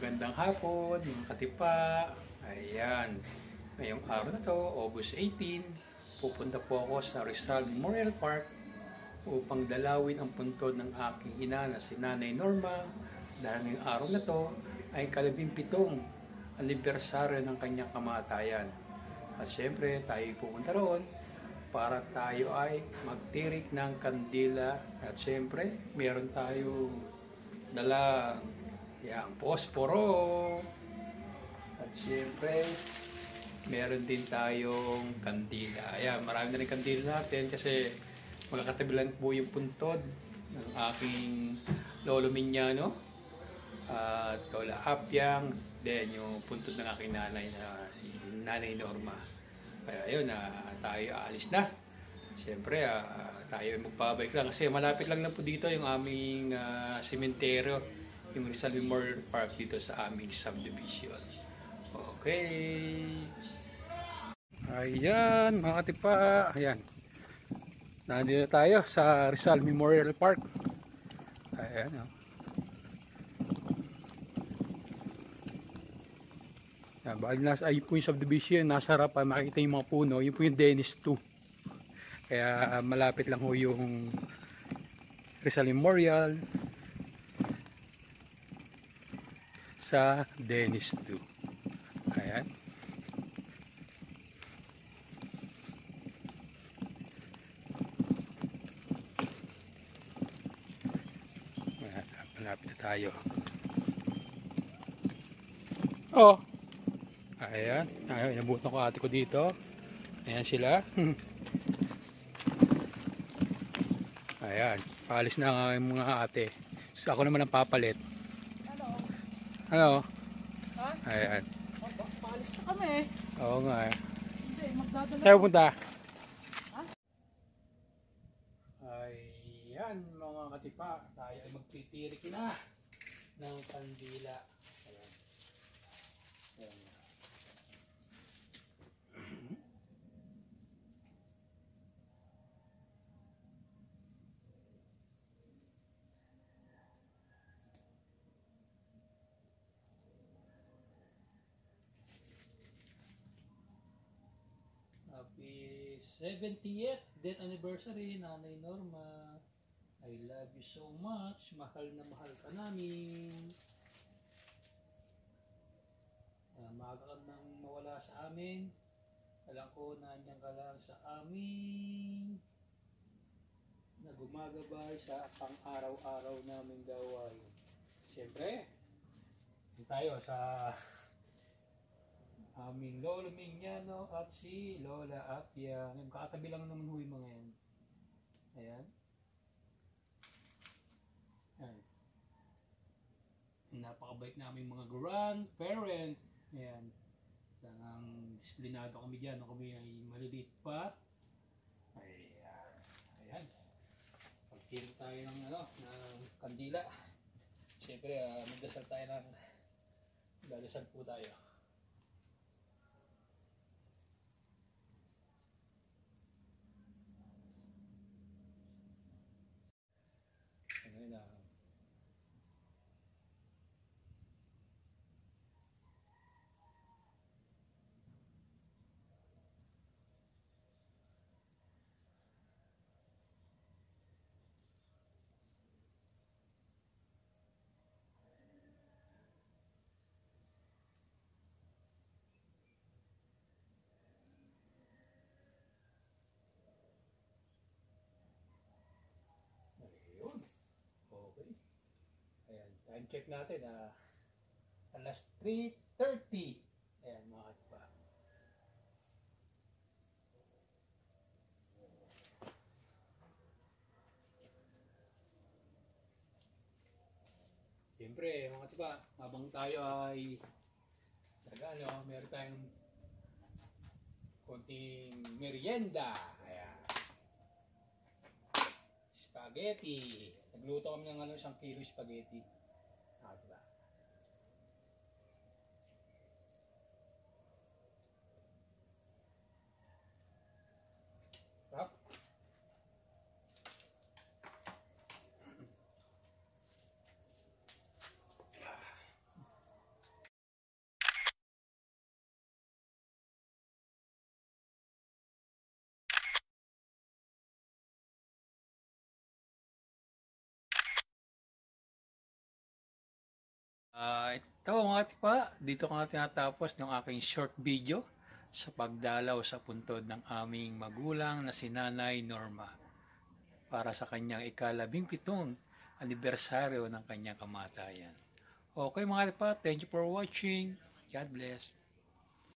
Magandang hapon, mga katipa. Ayan, ngayong araw na to, August 18, pupunta po ako sa Rizal Memorial Park upang dalawin ang puntod ng aking ina na si Nanay Norma dahil ngayong araw na to ay ika-17 anibersaryo ng kanyang kamatayan. At syempre, tayo pupunta roon para tayo ay magtirik ng kandila at syempre, meron tayo dalang yang posporo. At syempre, meron din tayong kandila. Ayan, marami na rin kandila natin kasi magkakatabi lang po yung puntod ng aking Lolo Minyano at Lola Apyang, then yung puntod ng aking nanay na si Nanay Norma. Kaya yun, tayo aalis na. Siyempre, tayo magpabalik lang kasi malapit lang na po dito yung aming sementeryo, yung Rizal Memorial Park dito sa aming subdivision. Okay. Ayan, mga katipa. Ayan. Nandito tayo sa Rizal Memorial Park. Ayan. Ayan, bali nasa ay po yung subdivision. Nasa harapan, makikita yung mga puno. Yun po yung Dennis 2. Kaya malapit lang ho yung Rizal Memorial sa Dennis 2. Ayan. Malapit na tayo. Oh. Ayan. Ayan, inabutan ko ate ko dito. Ayan sila. Ayan. Paalis na nga yung mga ate. So, ako naman ang papalit. Ano? Ha? Ayan. Paalis na kami. Oo nga eh. Hindi, magdadala. Saan punta? Ha? Ayan mga katipa. Tayo ay magtitirik na ng kandila. Ayan. Ayan. Happy 70th death anniversary, Nanay Norma. I love you so much. Mahal na mahal ka namin. Maaga ka nang mawala sa amin. Alam ko na andyan ka lang sa amin na gumagabay sa pang-araw-araw naming gawain. Siyempre, tayo sa aming Lolo Minyano at si Lola Apia. Kakatabi lang naman ho yung mga yan. Ayan. Ayan. Napakabait namin mga grandparent. Ayan. Talagang disiplinado kami dyan. Nung kami ay maliliit pa. Ayan. Ayan. Pagkirin tayo ng, ng kandila. Siyempre, magdasal tayo ng dadasal po tayo. Ayan na. Ayun. Okay. Ayan. Time check natin. Alas 3:30. Ayan mga katipa. Siyempre mga katipa, habang tayo ay meron tayong konting merienda. Ayan. Spaghetti. Nagluto kami ng 1 kilo spaghetti. Diba? Tap. Ito mga tipa, dito ko na tinatapos ng aking short video sa pagdalaw sa puntod ng aming magulang na si Nanay Norma para sa kanyang ika-17 anibersaryo ng kanyang kamatayan. Okay mga tipa, thank you for watching. God bless.